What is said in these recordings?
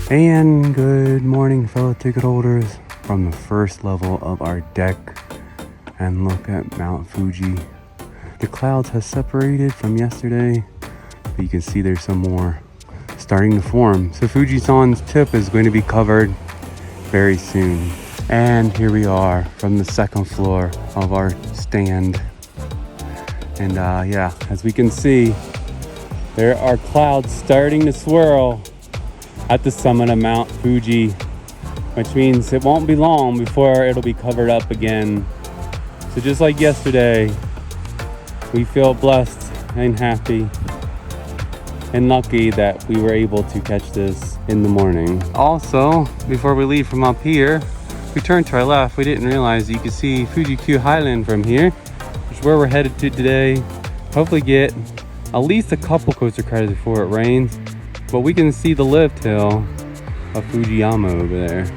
And good morning, fellow ticket holders, from the first level of our deck. And look at Mount Fuji. The clouds have separated from yesterday, but you can see there's some more starting to form. So Fujisan's tip is going to be covered very soon. And here we are from the second floor of our stand. And yeah, as we can see, there are clouds starting to swirl at the summit of Mount Fuji, which means it won't be long before it'll be covered up again. So just like yesterday, we feel blessed and happy and lucky that we were able to catch this in the morning. Also, before we leave from up here, we turned to our left. We didn't realize you could see Fuji-Q Highland from here, which is where we're headed to today. Hopefully get at least a couple coaster credits before it rains. But we can see the lift hill of Fujiyama over there.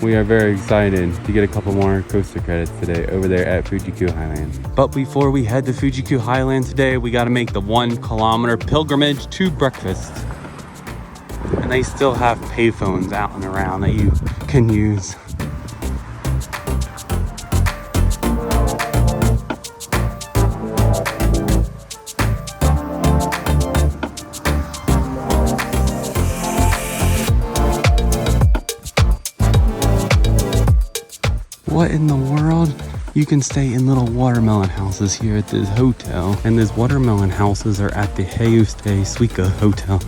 We are very excited to get a couple more coaster credits today over there at Fuji-Q Highland. But before we head to Fuji-Q Highland today, we got to make the 1 kilometer pilgrimage to breakfast. And they still have payphones out and around that you can use. What in the world? You can stay in little watermelon houses here at this hotel. And these watermelon houses are at the Hayuste Suica Hotel.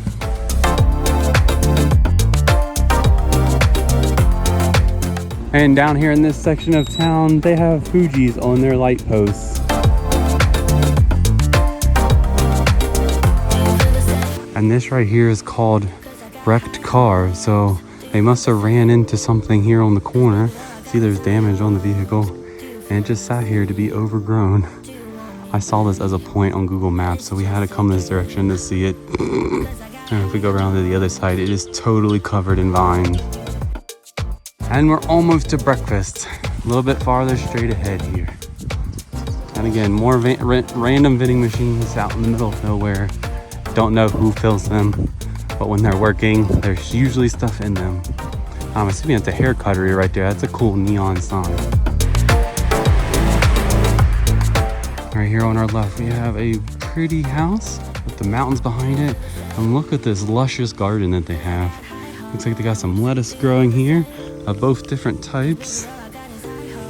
And down here in this section of town, they have Fuji's on their light posts. And this right here is called wrecked car. So they must have ran into something here on the corner. See, there's damage on the vehicle and it just sat here to be overgrown. I saw this as a point on Google Maps, so we had to come this direction to see it. And if we go around to the other side, it is totally covered in vines. And we're almost to breakfast, a little bit farther straight ahead here. And again, more random vending machines out in the middle of nowhere. Don't know who fills them, but when they're working, there's usually stuff in them. I'm assuming it's a hair cuttery right there. That's a cool neon sign. Right here on our left, we have a pretty house with the mountains behind it. And look at this luscious garden that they have. Looks like they got some lettuce growing here of both different types.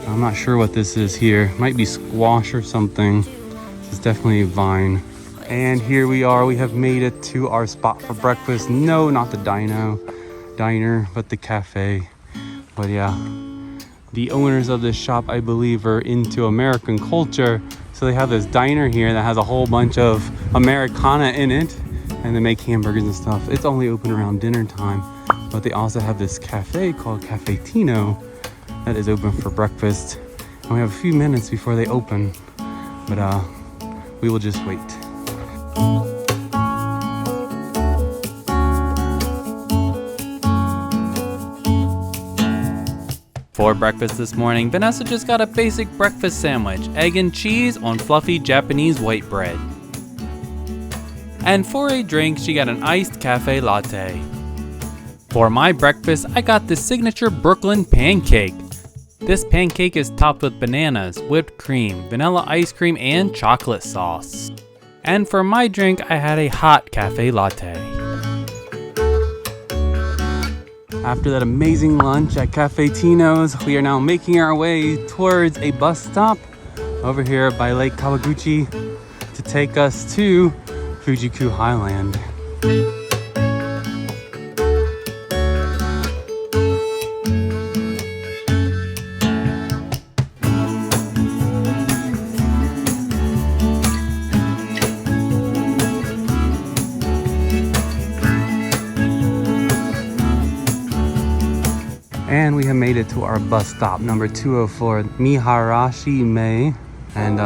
I'm not sure what this is here. Might be squash or something. It's definitely a vine. And here we are. We have made it to our spot for breakfast. No, not the diner, but the cafe. But yeah, the owners of this shop, I believe, are into American culture, so they have this diner here that has a whole bunch of Americana in it, and they make hamburgers and stuff. It's only open around dinner time, but they also have this cafe called Cafetino that is open for breakfast, and we have a few minutes before they open, but we will just wait. For breakfast this morning, Vanessa just got a basic breakfast sandwich, egg and cheese on fluffy Japanese white bread. And for a drink, she got an iced cafe latte. For my breakfast, I got the signature Brooklyn pancake. This pancake is topped with bananas, whipped cream, vanilla ice cream, and chocolate sauce. And for my drink, I had a hot cafe latte. After that amazing lunch at Cafetino's, we are now making our way towards a bus stop over here by Lake Kawaguchi to take us to Fuji-Q Highland. And we have made it to our bus stop, number 204, Miharashi Mei. And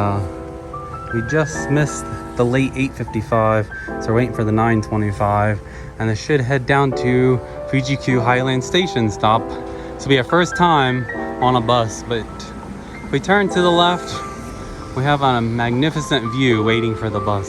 we just missed the late 8:55, so we're waiting for the 9:25. And this should head down to Fuji-Q Highland station stop. This will be our first time on a bus, but if we turn to the left, we have a magnificent view waiting for the bus.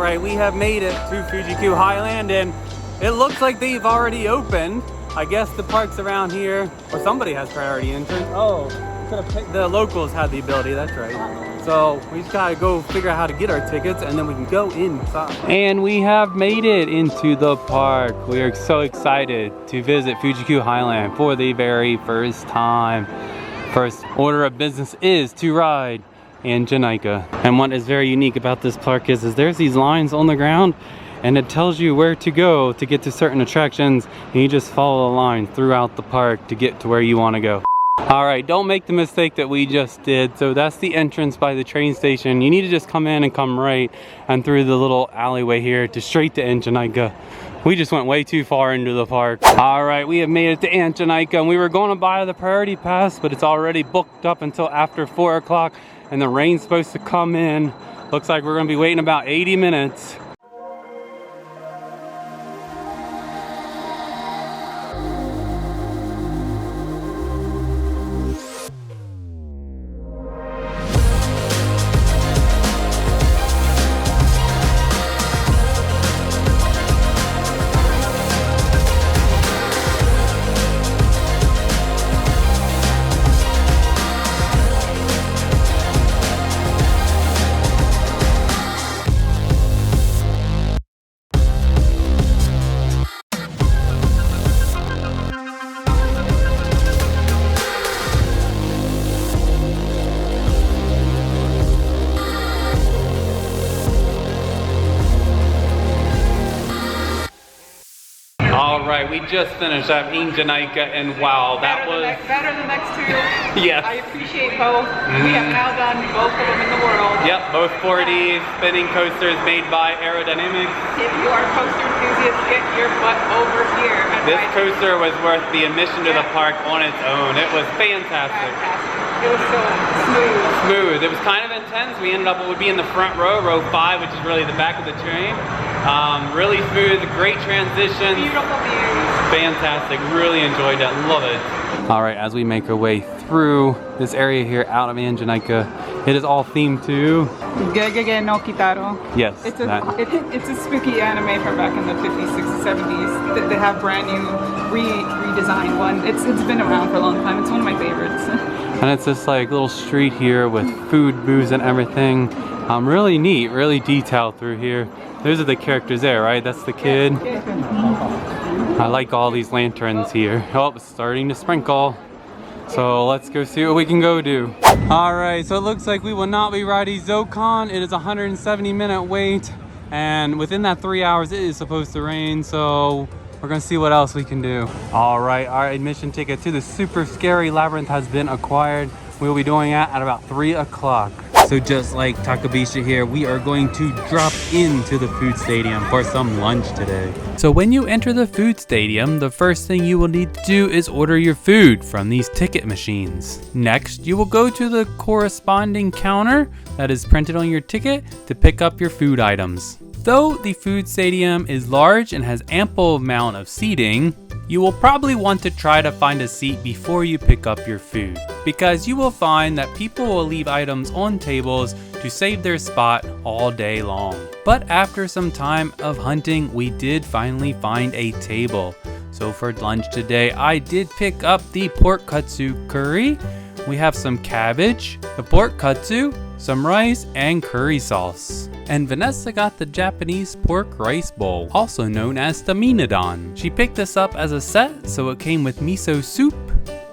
right, we have made it to Fuji-Q Highland, and it looks like they've already opened. I guess the parks around here, or somebody has priority entrance. Oh, the locals had the ability, that's right. So we just gotta go figure out how to get our tickets, and then we can go inside. And we have made it into the park. We are so excited to visit Fuji-Q Highland for the very first time. First order of business is to ride Eejanaika. And what is very unique about this park is there's these lines on the ground, and it tells you where to go to get to certain attractions, and you just follow the line throughout the park to get to where you want to go. All right, don't make the mistake that we just did. So that's the entrance by the train station. You need to just come in and come right and through the little alleyway here to straight to Eejanaika. We just went way too far into the park. All right, we have made it to Eejanaika, and we were going to buy the priority pass, but it's already booked up until after 4 o'clock, and the rain's supposed to come in. Looks like we're gonna be waiting about 80 minutes. We just finished at Eejanaika, and wow, that was better than the next two. Yes. I appreciate both. We have now done both of them in the world. Yep, both 4D spinning coasters made by Aerodynamics. If you are a coaster enthusiast, get your butt over here. This coaster was worth the admission to the park on its own. It was fantastic. It was so smooth. Smooth. It was kind of intense. We ended up, it would be in the front row, row 5, which is really the back of the train. Really smooth, great transitions. Beautiful views. Fantastic, really enjoyed that, love it. All right, as we make our way through this area here out of Eejanaika, it is all themed to Gegege no Kitaro. Yes, it's a spooky anime from back in the 50s, 60s, 70s. They have brand new, redesigned one. It's been around for a long time. It's one of my favorites. And it's this like little street here with food, booze, and everything. Really neat, really detailed through here. Those are the characters there, right? That's the kid. I like all these lanterns here. Oh, it's starting to sprinkle. So let's go see what we can go do. All right, so it looks like we will not be riding Zocon. It is a 170-minute wait, and within that 3 hours, it is supposed to rain. So we're gonna see what else we can do. All right, our admission ticket to the super scary Labyrinth has been acquired. We'll be doing that at about 3 o'clock. So just like Takabisha here, we are going to drop into the food stadium for some lunch today. So when you enter the food stadium, the first thing you will need to do is order your food from these ticket machines. Next, you will go to the corresponding counter that is printed on your ticket to pick up your food items. Though the food stadium is large and has ample amount of seating, you will probably want to try to find a seat before you pick up your food, because you will find that people will leave items on tables to save their spot all day long. But after some time of hunting, we did finally find a table. So for lunch today, I did pick up the pork katsu curry. We have some cabbage, the pork katsu, some rice, and curry sauce. And Vanessa got the Japanese pork rice bowl, also known as the minadon. She picked this up as a set, so it came with miso soup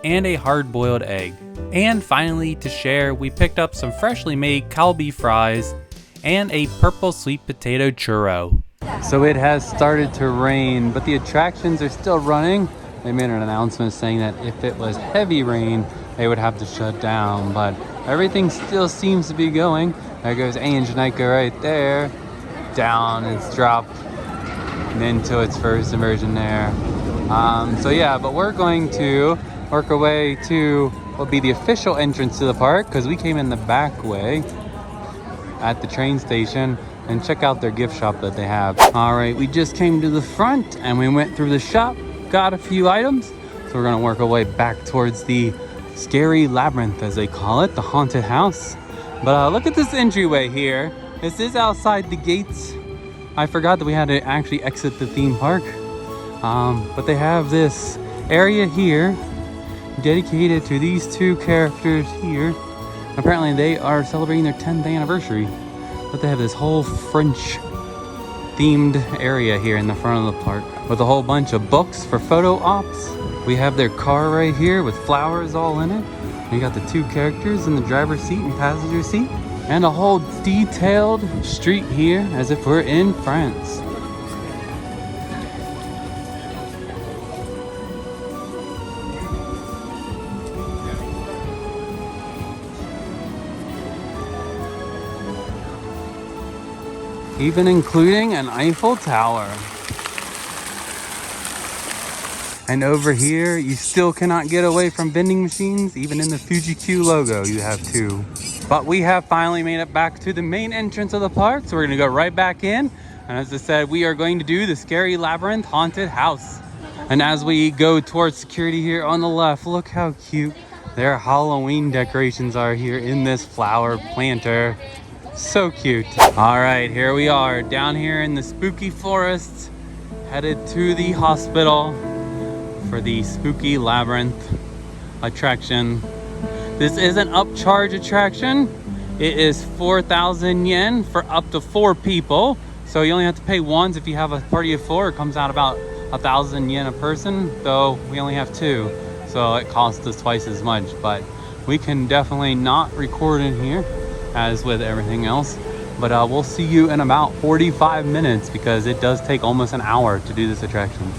and a hard-boiled egg. And finally, to share, we picked up some freshly made kalbi fries and a purple sweet potato churro. So it has started to rain, but the attractions are still running. They made an announcement saying that if it was heavy rain, they would have to shut down, but everything still seems to be going. There goes Eejanaika right there. Down, it's dropped into its first immersion there. So yeah, but we're going to work our way to what will be the official entrance to the park, because we came in the back way at the train station, and check out their gift shop that they have. All right, we just came to the front and we went through the shop, got a few items. So we're gonna work our way back towards the scary labyrinth, as they call it, the haunted house. But look at this entryway here. This is outside the gates I forgot that we had to actually exit the theme park. But they have this area here dedicated to these two characters here. Apparently they are celebrating their 10th anniversary. But they have this whole French themed area here in the front of the park with a whole bunch of books for photo ops. We have their car right here with flowers all in it. You got the two characters in the driver's seat and passenger seat. And a whole detailed street here as if we're in France. Even including an Eiffel Tower. And over here, you still cannot get away from vending machines. Even in the Fuji-Q logo, you have two. But we have finally made it back to the main entrance of the park. So we're gonna go right back in. And as I said, we are going to do the scary Labyrinth haunted house. And as we go towards security here on the left, look how cute their Halloween decorations are here in this flower planter. So cute. All right, here we are down here in the spooky forest, headed to the hospital for the spooky Labyrinth attraction. This is an upcharge attraction. It is 4,000 yen for up to 4 people. So you only have to pay once. If you have a party of 4, it comes out about 1,000 yen a person, though we only have 2. So it costs us twice as much, but we can definitely not record in here as with everything else. But we'll see you in about 45 minutes because it does take almost an hour to do this attraction.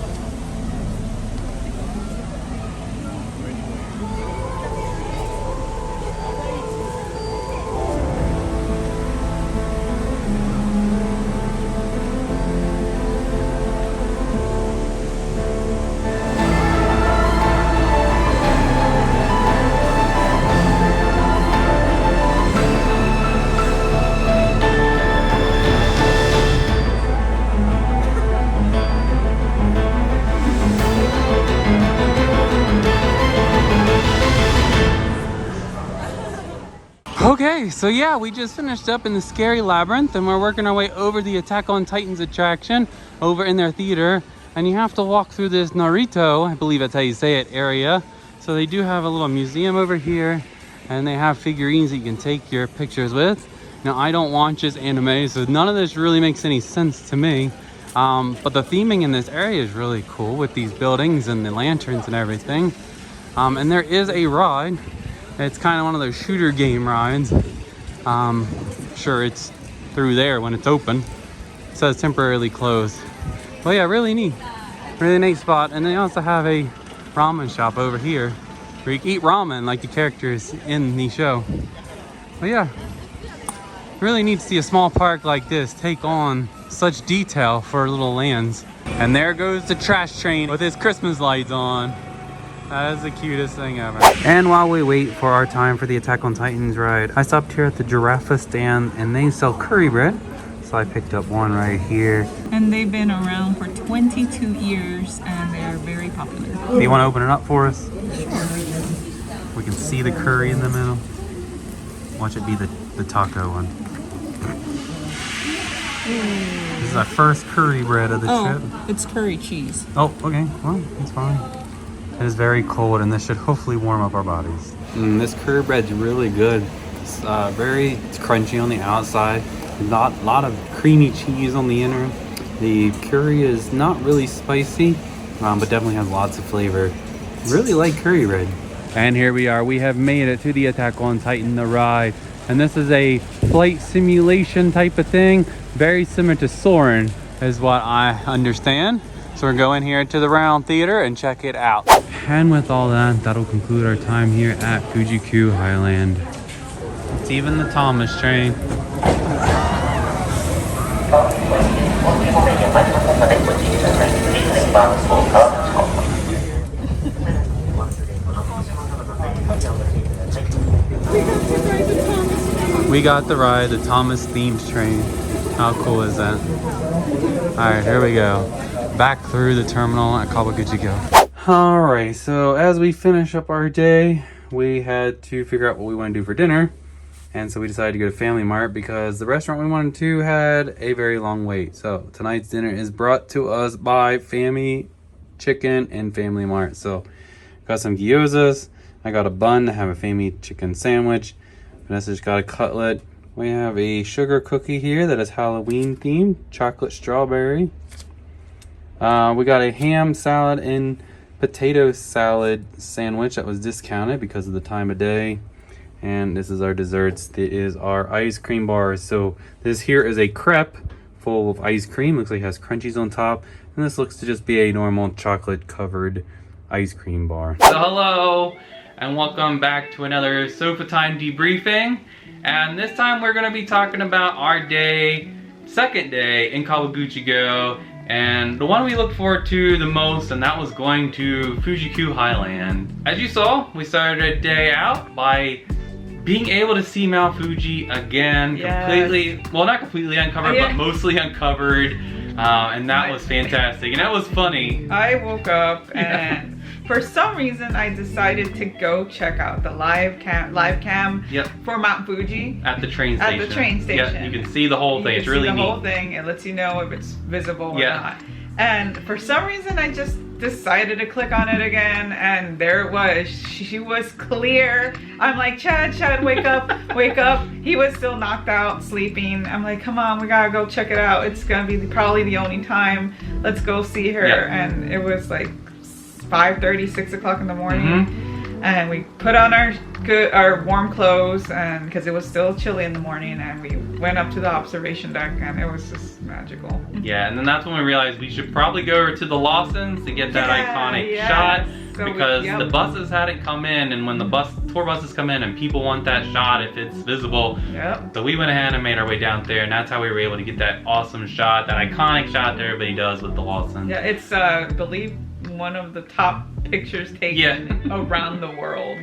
Okay, so yeah, we just finished up in the scary Labyrinth and we're working our way over the Attack on Titans attraction over in their theater. And you have to walk through this Naruto, I believe that's how you say it, area. So they do have a little museum over here and they have figurines that you can take your pictures with. Now, I don't watch this anime, so none of this really makes any sense to me. But the theming in this area is really cool with these buildings and the lanterns and everything. And there is a ride. It's kind of one of those shooter game rides. Sure, it's through there when it's open. It says temporarily closed. But yeah, really neat. Really neat spot. And they also have a ramen shop over here where you can eat ramen like the characters in the show. But yeah, really neat to see a small park like this take on such detail for little lands. And there goes the trash train with its Christmas lights on. That is the cutest thing ever. And while we wait for our time for the Attack on Titans ride, I stopped here at the Giraffe stand and they sell curry bread. So I picked up one right here. And they've been around for 22 years and they are very popular. Do you want to open it up for us? We can see the curry in the middle. Watch it be the taco one. This is our first curry bread of the trip. It's curry cheese. Oh, okay. Well, that's fine. It is very cold and this should hopefully warm up our bodies. This curry bread's really good. It's it's crunchy on the outside. Lot of creamy cheese on the inner. The curry is not really spicy, but definitely has lots of flavor. Really like curry bread. And here we are. We have made it to the Attack on Titan, the ride. And this is a flight simulation type of thing. Very similar to Soarin' is what I understand. So we're going here to the Round Theater and check it out. And with all that, that'll conclude our time here at Fuji-Q Highland. It's even the Thomas train. We got to ride the Thomas themed train. How cool is that? All right, here we go. Back through the terminal at Kawaguchi go. All right, so as we finish up our day, we had to figure out what we want to do for dinner. And so we decided to go to Family Mart because the restaurant we wanted to had a very long wait. So tonight's dinner is brought to us by Family Chicken and Family Mart. So got some gyozas. I got a bun to have a Family Chicken sandwich. Vanessa just got a cutlet. We have a sugar cookie here that is Halloween themed, chocolate strawberry. We got a ham salad and potato salad sandwich that was discounted because of the time of day. And this is our desserts. It is our ice cream bars. So this here is a crepe full of ice cream. Looks like it has crunchies on top. And this looks to just be a normal chocolate covered ice cream bar. So hello and welcome back to another Sofa Time debriefing. And this time we're going to be talking about our second day in Kawaguchi Go. And the one we looked forward to the most, and that was going to Fuji-Q Highland. As you saw, we started a day out by being able to see Mount Fuji again, completely, well, not completely uncovered, but mostly uncovered. And that was fantastic, and that was funny. I woke up and for some reason I decided to go check out the live cam for Mount Fuji. At the train station. At the train station. Yeah, you can see the whole thing. It's really neat. The whole thing. It lets you know if it's visible or not. And for some reason I just decided to click on it again, and there it was. She was clear. I'm like, Chad, wake up, wake up. He was still knocked out, sleeping. I'm like, come on, we gotta go check it out. It's gonna be probably the only time. Let's go see her. And it was like 5:30, 6 o'clock in the morning. And we put on our warm clothes, and because it was still chilly in the morning, and we went up to the observation deck, and it was just magical. Yeah, and then that's when we realized we should probably go over to the Lawsons to get that iconic shot, because the buses hadn't come in, and when the tour buses come in and people want that shot if it's visible, so we went ahead and made our way down there, and that's how we were able to get that awesome shot, that iconic shot that everybody does with the Lawsons. Yeah, it's I believe one of the top pictures taken around the world.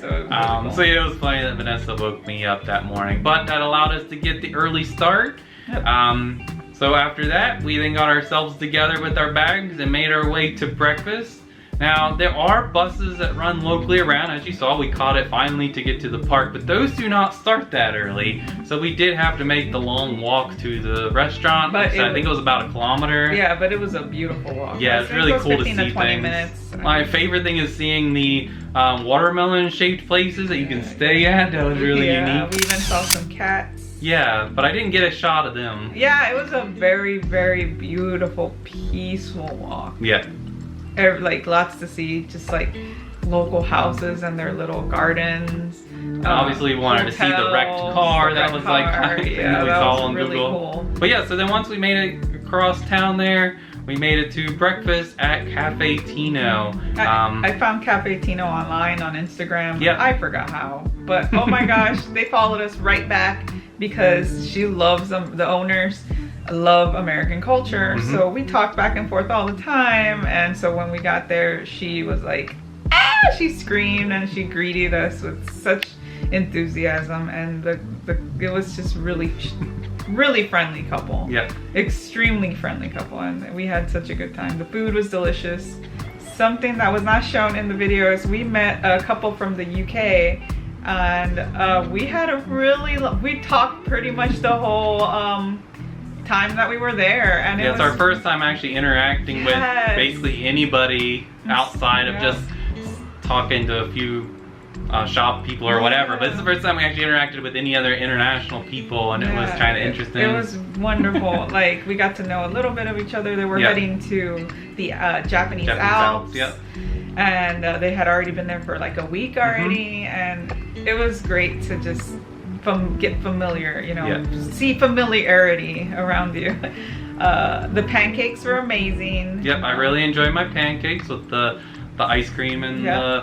So it was cool. So yeah, it was funny that Vanessa woke me up that morning, but that allowed us to get the early start. So after that, we then got ourselves together with our bags and made our way to breakfast. Now, there are buses that run locally around. As you saw, we caught it finally to get to the park, but those do not start that early. So we did have to make the long walk to the restaurant. I think it was about 1 kilometer. Yeah, but it was a beautiful walk. Yeah, it's really cool to see 20 things. minutes. My favorite thing is seeing the watermelon-shaped places that you can stay at. That was really unique. We even saw some cats. Yeah, but I didn't get a shot of them. Yeah, it was a very, very beautiful, peaceful walk. Yeah. Like lots to see, just like local houses and their little gardens. Obviously, we wanted to see the wrecked car. That was like we saw on really Google. Cool. But yeah, so then once we made it across town there, we made it to breakfast at Cafetino. I found Cafetino online on Instagram. Yeah. I forgot how, but oh my gosh, they followed us right back because she loves them. The owners love American culture, so we talked back and forth all the time. And so when we got there, she was like, she screamed and she greeted us with such enthusiasm, and it was just really friendly couple. Yeah, extremely friendly couple, and we had such a good time. The food was delicious. Something that was not shown in the video is we met a couple from the UK, and we talked pretty much the whole time that we were there, and it's our first time actually interacting with basically anybody outside of just talking to a few shop people or whatever, but it's the first time we actually interacted with any other international people, and it was kind of interesting. It was wonderful. Like, we got to know a little bit of each other. They were heading to the Japanese Alps. And they had already been there for like a week already, and it was great to just get familiar, see familiarity around you. The pancakes were amazing. Yep, I really enjoyed my pancakes with the ice cream and the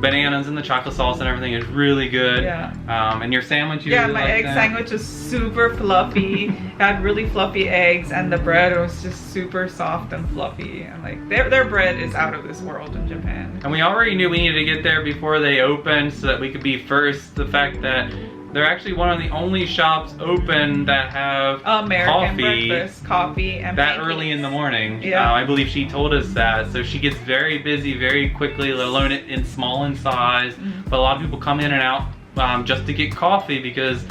bananas and the chocolate sauce and everything is really good. And your sandwich, you really my egg sandwich was super fluffy. Had really fluffy eggs, and the bread was just super soft and fluffy. And like their bread is out of this world in Japan. And we already knew we needed to get there before they opened so that we could be first. The fact that they're actually one of the only shops open that have American breakfast, coffee, and that pancakes. Early in the morning. I believe she told us that. So she gets very busy very quickly, let alone in small in size. But a lot of people come in and out just to get coffee, because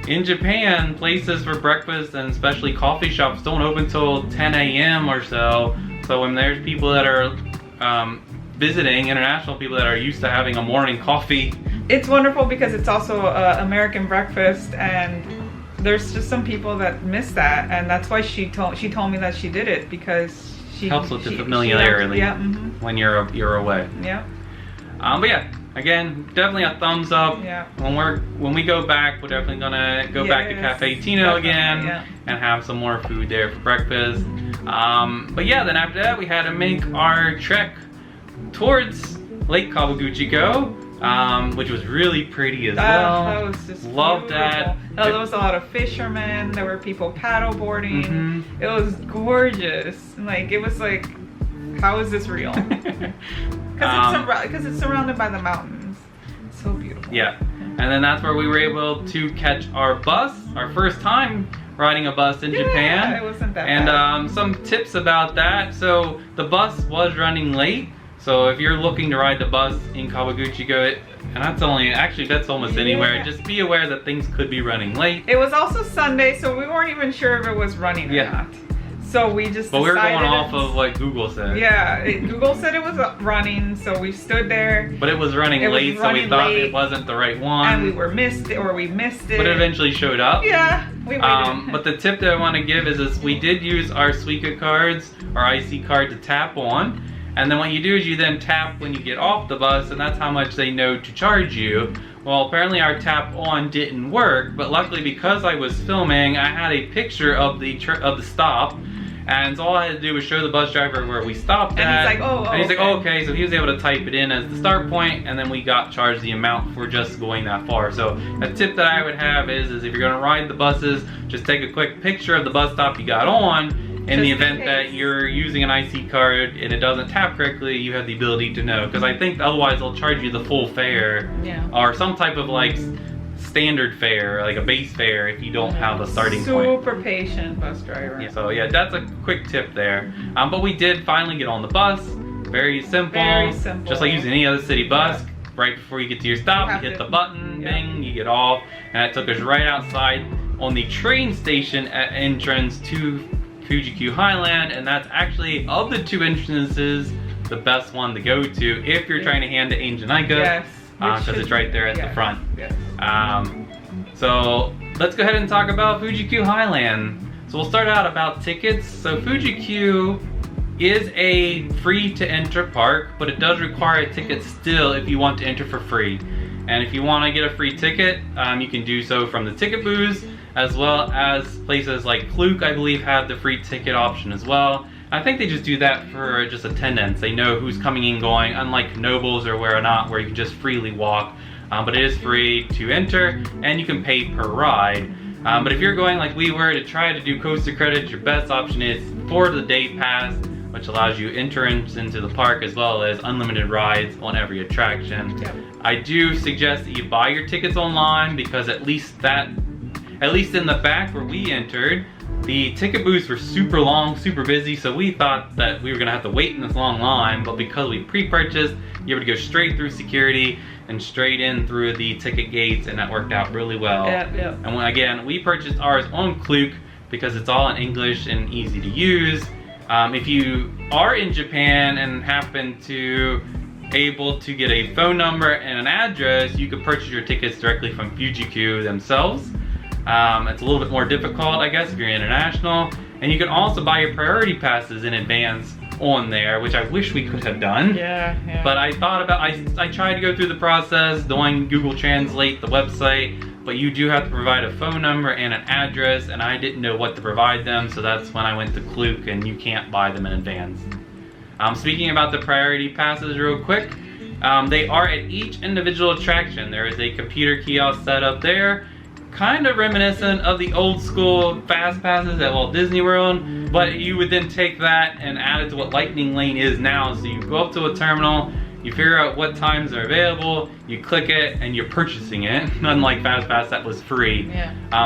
in Japan, places for breakfast and especially coffee shops don't open till 10 a.m. or so. So when there's people that are visiting, international people that are used to having a morning coffee. It's wonderful because it's also American breakfast, and there's just some people that miss that, and that's why she told me that she did it, because she helps with the familiarity when you're away. Yeah. But yeah, again, definitely a thumbs up. Yeah. When we go back, we're definitely gonna go back to Cafetino again and have some more food there for breakfast. But yeah, then after that we had to make our trek towards Lake Kawaguchi, which was really pretty as well. That was just loved that. There was a lot of fishermen. There were people paddleboarding. It was gorgeous. Like, it was like, how is this real? Because it's surrounded by the mountains. It's so beautiful. Yeah, and then that's where we were able to catch our bus, our first time riding a bus in Japan. It wasn't that and bad. Some tips about that. So the bus was running late. So if you're looking to ride the bus in Kawaguchi, and that's almost anywhere. Just be aware that things could be running late. It was also Sunday, so we weren't even sure if it was running or not. So we just But we were going off of what Google said. Yeah, Google said it was running, so we stood there. But it was running late, so we thought it wasn't the right one. And we missed it. But it eventually showed up. Yeah, we waited. But the tip that I want to give is we did use our Suica cards, our IC card, to tap on. And then what you do is you then tap when you get off the bus, and that's how much they know to charge you. Well, apparently our tap on didn't work, but luckily because I was filming, I had a picture of the stop. And so all I had to do was show the bus driver where we stopped at. And he's like, okay. So he was able to type it in as the start point, and then we got charged the amount for just going that far. So a tip that I would have is if you're gonna ride the buses, just take a quick picture of the bus stop you got on. In the event that you're using an IC card and it doesn't tap correctly, you have the ability to know. Because I think otherwise they'll charge you the full fare. Or some type of like standard fare, like a base fare, if you don't have the starting point. Super patient bus driver. Yeah, so yeah, that's a quick tip there. But we did finally get on the bus. Very simple. Very simple. Just like using any other city bus. Right before you get to your stop, you hit the button, ding, you get off. And it took us right outside on the train station at entrance to Fuji-Q Highland, and that's actually, of the two entrances, the best one to go to if you're trying to hand to Eejanaika, because it's right there at the front. So let's go ahead and talk about Fuji-Q Highland. So we'll start out about tickets. So Fuji-Q is a free to enter park, but it does require a ticket still if you want to enter for free. And if you want to get a free ticket, you can do so from the ticket booths, as well as places like Klook, I believe, have the free ticket option as well. I think they just do that for just attendance. They know who's coming and going, unlike Nobles or where you can just freely walk. But it is free to enter, and you can pay per ride. But if you're going like we were to try to do Coaster Credits, your best option is for the day pass, which allows you entrance into the park as well as unlimited rides on every attraction. I do suggest that you buy your tickets online, because at least in the back where we entered, the ticket booths were super long, super busy, so we thought that we were gonna have to wait in this long line, but because we pre-purchased, you're able to go straight through security and straight in through the ticket gates, and that worked out really well. And again, we purchased ours on Klook because it's all in English and easy to use. If you are in Japan and happen to able to get a phone number and an address, you can purchase your tickets directly from Fuji-Q themselves. It's a little bit more difficult, I guess, if you're international. And you can also buy your priority passes in advance on there, which I wish we could have done. But I thought about, I tried to go through the process, doing Google Translate the website, but you do have to provide a phone number and an address, and I didn't know what to provide them, so that's when I went to Klook, and you can't buy them in advance. Speaking about the priority passes real quick, they are at each individual attraction. There is a computer kiosk set up there, kind of reminiscent of the old school fast passes at Walt Disney World, but you would then take that and add it to what Lightning Lane is now. So you go up to a terminal, you figure out what times are available, you click it, and you're purchasing it, unlike Fast Pass that was free.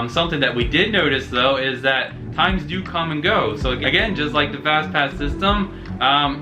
Something that we did notice though is that times do come and go. So again, just like the fast pass system,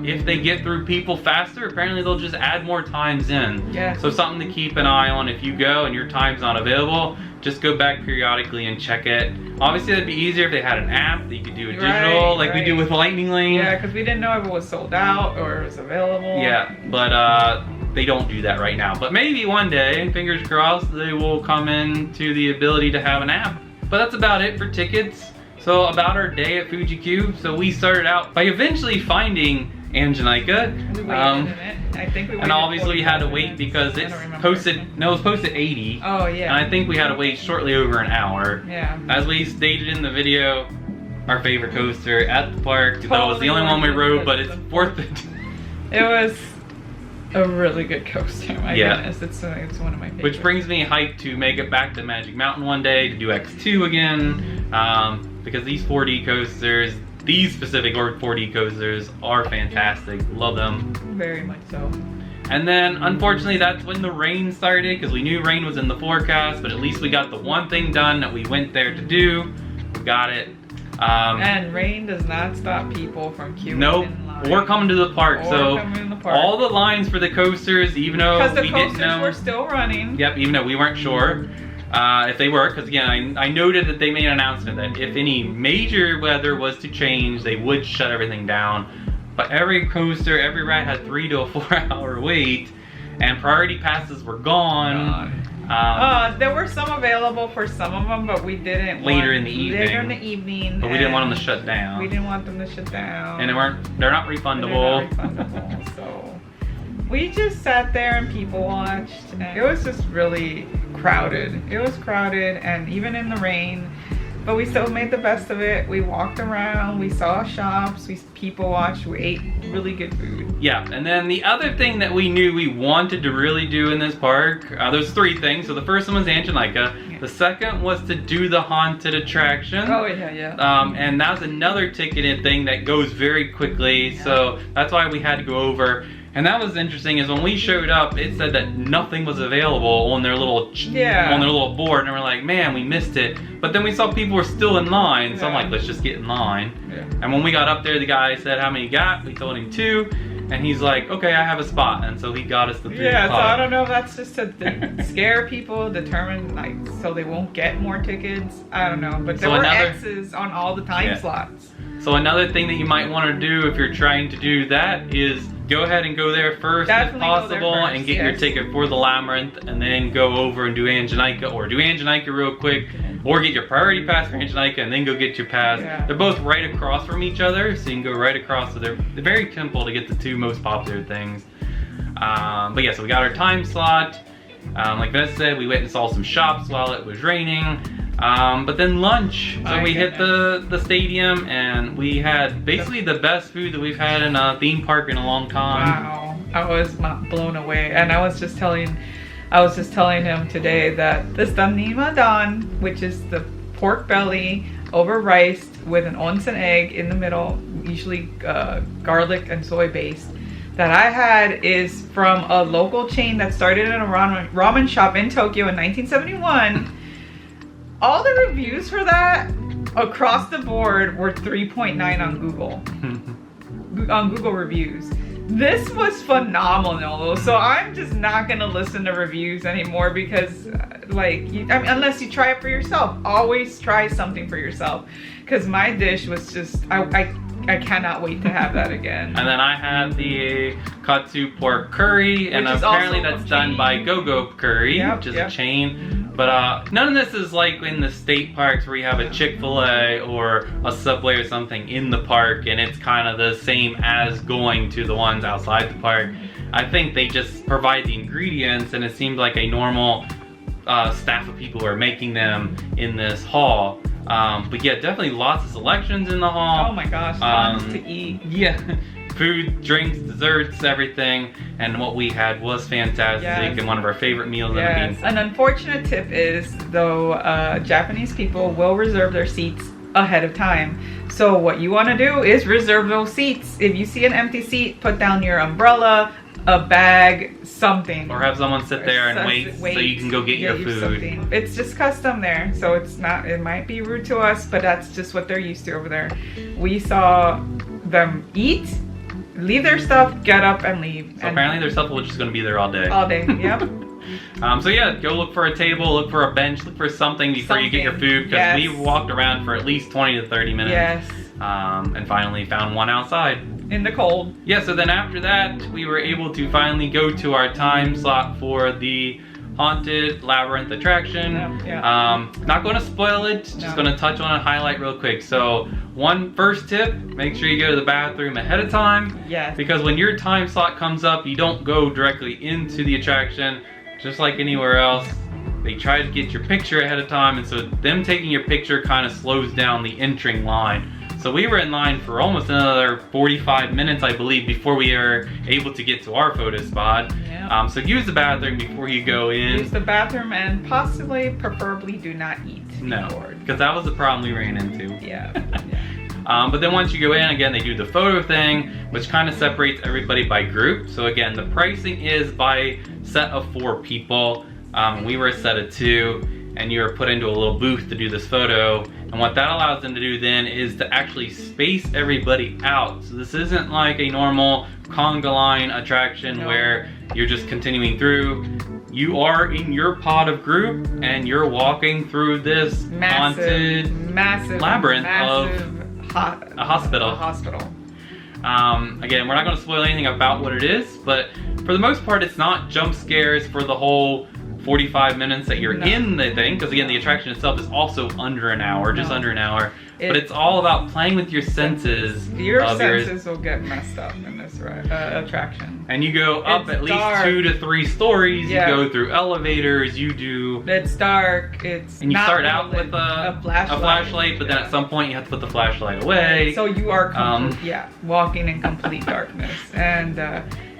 if they get through people faster, apparently they'll just add more times in. Yeah. So something to keep an eye on. If you go and your time's not available, just go back periodically and check it. Obviously that'd be easier if they had an app that you could do a digital, like we do with Lightning Lane. Yeah, because we didn't know if it was sold out or it was available. Yeah, but they don't do that right now. But maybe one day, fingers crossed, they will come into the ability to have an app. But that's about it for tickets. So about our day at Fuji-Q. So we started out by eventually finding Eejanaika. We waited in it. I think we waited. And obviously we had to wait because it's posted, no, it was posted 80. Oh yeah. And I think we had to wait shortly over an hour. Yeah. As we stated in the video, our favorite coaster at the park. That was the only one we rode, but it's worth it. It was a really good coaster. My goodness, it's one of my favorites. Which brings me hyped to make it back to Magic Mountain one day to do X2 again, because these 4D coasters, these specific 4D coasters are fantastic. Love them. Very much so. And then, unfortunately, that's when the rain started, because we knew rain was in the forecast, but at least we got the one thing done that we went there to do. We got it. And rain does not stop people from queuing in line. Or coming to the park. So all the lines for the coasters, even though because the we didn't coasters know, were still running. Yep, even though we weren't sure if they were, because again, I noted that they made an announcement that if any major weather was to change, they would shut everything down. But every coaster, every ride had 3 to a 4 hour wait, and priority passes were gone. There were some available for some of them, but we didn't later in the evening. But we didn't want them to shut down. We didn't want them to shut down. And they're not refundable. So we just sat there and people watched, and it was just really crowded. It was crowded, and even in the rain, but we still made the best of it. We walked around, we saw shops, we people watched, we ate really good food. Yeah, and then the other thing that we knew we wanted to really do in this park, there's 3 things. So the first one was Eejanaika. Yeah. The second was to do the haunted attraction. Oh yeah. And that's another ticketed thing that goes very quickly. Yeah. So that's why we had to go over. And that was interesting, is when we showed up, it said that nothing was available on their little board, and we're like, man, we missed it. But then we saw people were still in line, so I'm like, let's just get in line. Yeah. And when we got up there, the guy said how many you got. We told him 2, and he's like, okay, I have a spot, and so he got us the 3 Yeah, spot. so I don't know if that's just to scare people, determine like so they won't get more tickets. I don't know, but there were X's on all the time slots. So another thing that you might want to do if you're trying to do that is go ahead and go there first if possible and get your ticket for the Labyrinth, and then go over and do Eejanaika, or do Eejanaika real quick, or get your priority pass for Eejanaika and then go get your pass. Yeah. They're both right across from each other, so you can go right across, so they're very simple to get the 2 most popular things. But yeah, so we got our time slot. Like Vanessa said, we went and saw some shops while it was raining. But then lunch, so we hit the stadium, and we had basically the best food that we've had in a theme park in a long time. Wow, I was blown away, and I was just telling him today that the Stanima Dan, which is the pork belly over rice with an onsen egg in the middle, usually garlic and soy based, that I had is from a local chain that started in a ramen shop in Tokyo in 1971. All the reviews for that across the board were 3.9 on Google. On Google reviews. This was phenomenal. So I'm just not gonna listen to reviews anymore, because unless you try it for yourself, always try something for yourself. Because my dish was just, I cannot wait to have that again. And then I had the katsu pork curry, and apparently that's done by Go-Go Curry, which is a chain. But none of this is like in the state parks where you have a Chick-fil-A or a Subway or something in the park, and it's kind of the same as going to the ones outside the park. I think they just provide the ingredients, and it seems like a normal staff of people who are making them in this hall. But yeah, definitely lots of selections in the hall. Oh my gosh, tons to eat. Yeah, food, drinks, desserts, everything. And what we had was fantastic, and one of our favorite meals. Yes. An unfortunate tip is, though, Japanese people will reserve their seats ahead of time. So what you want to do is reserve those seats. If you see an empty seat, put down your umbrella, a bag, something. Or have someone sit there and wait so you can go get your food. Something. It's just custom there, so it's not. It might be rude to us, but that's just what they're used to over there. We saw them eat, leave their stuff, get up, and leave. So apparently their stuff was just going to be there all day. All day. Yep. So yeah, go look for a table, look for a bench, look for something before you get your food, because we walked around for at least 20 to 30 minutes. Yes. And finally found one outside. In the cold. Yeah, so then after that, we were able to finally go to our time slot for the haunted labyrinth attraction. Not going to spoil it, just going to touch on a highlight real quick. So one first tip, make sure you go to the bathroom ahead of time. Yes. Because when your time slot comes up, you don't go directly into the attraction. Just like anywhere else, they try to get your picture ahead of time, and so them taking your picture kind of slows down the entering line. So we were in line for almost another 45 minutes, I believe, before we were able to get to our photo spot. Yep. So use the bathroom before you go in. Use the bathroom and preferably do not eat. No, because that was the problem we ran into. Yeah. But then once you go in, again, they do the photo thing, which kind of separates everybody by group. So again, the pricing is by set of 4 people. We were a set of 2, and you were put into a little booth to do this photo. And what that allows them to do then is to actually space everybody out. So this isn't like a normal conga line attraction where you're just continuing through. You are in your pod of group, and you're walking through this haunted labyrinth of a hospital. Again, we're not going to spoil anything about what it is, but for the most part, it's not jump scares for the whole 45 minutes that you're in the thing, because again, the attraction itself is also under an hour, just under an hour. But it's all about playing with your senses. Your senses will get messed up in this attraction. And you go up at least 2 to 3 stories. You go through elevators. You do. It's dark. It's and you start out with a flashlight, but then at some point you have to put the flashlight away. So you are walking in complete darkness, and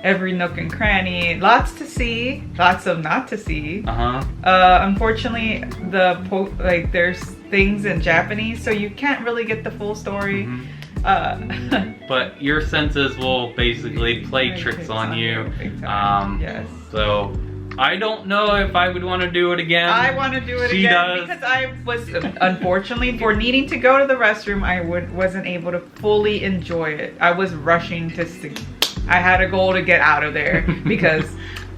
every nook and cranny, lots to see, lots of not to see. Unfortunately, there's things in Japanese, so you can't really get the full story. But your senses will basically play tricks on you. Yes. So I don't know if I would want to do it again. I want to do it again because I was, unfortunately, for needing to go to the restroom, I wasn't able to fully enjoy it. I was rushing to see. I had a goal to get out of there because,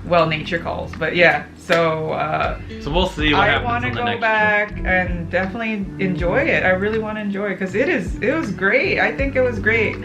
well, nature calls. But yeah, so we'll see what happens on the next trip. I want to go back and definitely enjoy it. I really want to enjoy it because it was great. I think it was great.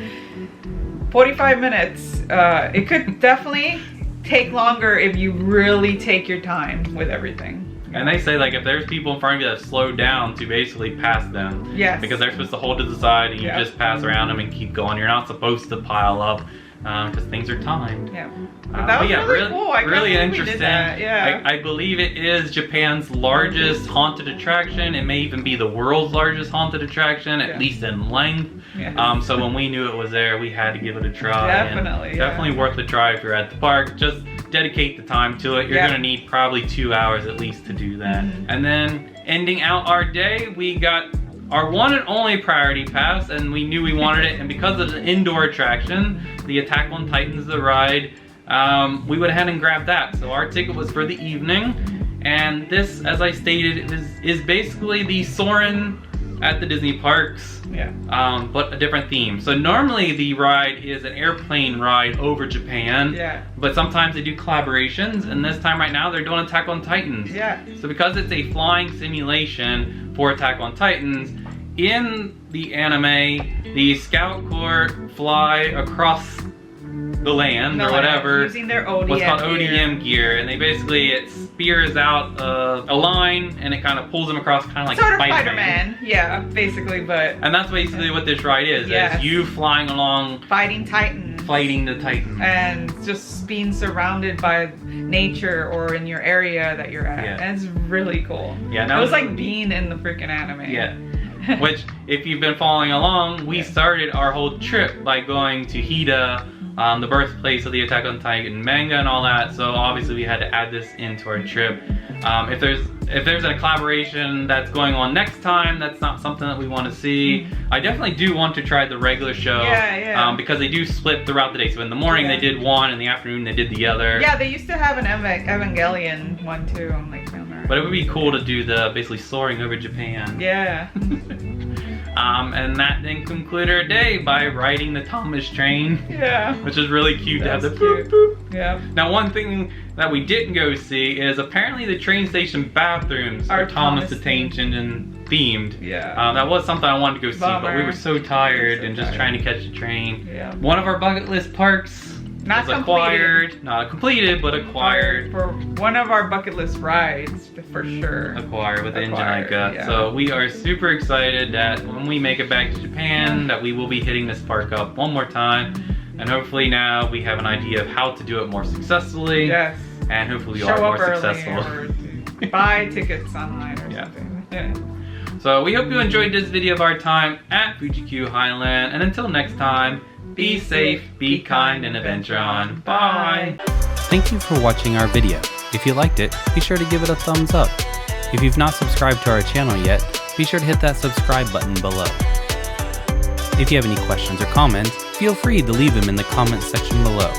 45 minutes. It could definitely take longer if you really take your time with everything. And they say, like, if there's people in front of you that slow down, to basically pass them. Yes. Because they're supposed to hold to the side, and you just pass around them and keep going. You're not supposed to pile up because things are timed. Yeah. But that was really cool. I really interesting. Yeah. I believe it is Japan's largest haunted attraction. It may even be the world's largest haunted attraction, at least in length. Yeah. So when we knew it was there, we had to give it a try. Definitely. Definitely worth a try if you're at the park. Just dedicate the time to it. You're going to need probably 2 hours at least to do that. And then ending out our day, we got our one and only priority pass, and we knew we wanted it. And because of the indoor attraction, the Attack on Titan's the ride, we went ahead and grabbed that. So our ticket was for the evening, and this, as I stated, is basically the Soarin' at the Disney parks, but a different theme. So normally the ride is an airplane ride over Japan, but sometimes they do collaborations, and this time right now they're doing Attack on Titans. So because it's a flying simulation for Attack on Titans, in the anime, the Scout Corps fly across the land or whatever, using their ODM what's called ODM gear, and it spears out a line, and it kind of pulls them across, kind of like sort of Spider-Man. Yeah, basically, but and that's basically what this ride is. Is you flying along, fighting Titans, fighting the Titans, and just being surrounded by nature or in your area that you're at. And it's really cool. It was like being in the freaking anime. Which, if you've been following along, we started our whole trip by going to Hida the birthplace of the Attack on Titan manga and all that. So obviously we had to add this into our trip. If there's a collaboration that's going on next time, that's not something that we want to see. I definitely do want to try the regular show. Because they do split throughout the day. So in the morning they did one, in the afternoon they did the other. Yeah, they used to have an Evangelion one too on Lake Kawaguchi. But it would be cool to do the basically soaring over Japan. Yeah. And that then concluded our day by riding the Thomas train. Yeah. Which is really cute to have the boop boop. Yeah. Now one thing that we didn't go see is apparently the train station bathrooms are Thomas the Tank Engine themed. Yeah. That was something I wanted to go see, but we were so tired and just trying to catch a train. Yeah. One of our bucket list parks was acquired. Not completed, but acquired. For one of our bucket list rides, for sure. Acquired with Eejanaika. Yeah. So we are super excited that when we make it back to Japan, that we will be hitting this park up one more time. And hopefully now we have an idea of how to do it more successfully. Yes. And hopefully we are more successful. Or buy tickets online or something. Yeah. So we hope you enjoyed this video of our time at Fuji-Q Highland. And until next time, be safe, be kind, and adventure on. Bye! Thank you for watching our video. If you liked it, be sure to give it a thumbs up. If you've not subscribed to our channel yet, be sure to hit that subscribe button below. If you have any questions or comments, feel free to leave them in the comments section below.